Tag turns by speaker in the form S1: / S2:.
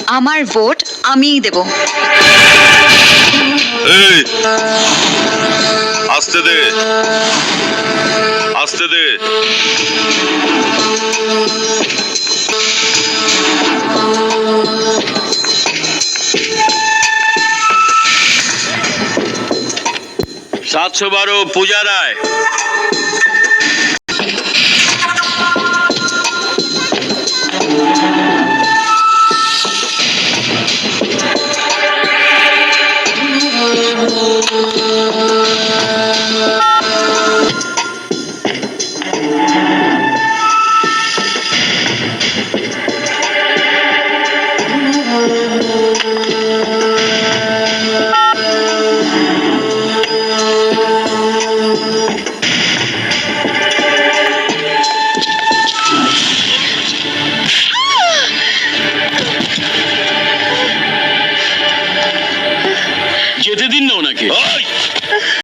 S1: আমার ভোট আমিই দেব।
S2: এই আসতে দে, আসতে দে। 712 পূজা রায়। যেতে দিন না ওনাকে।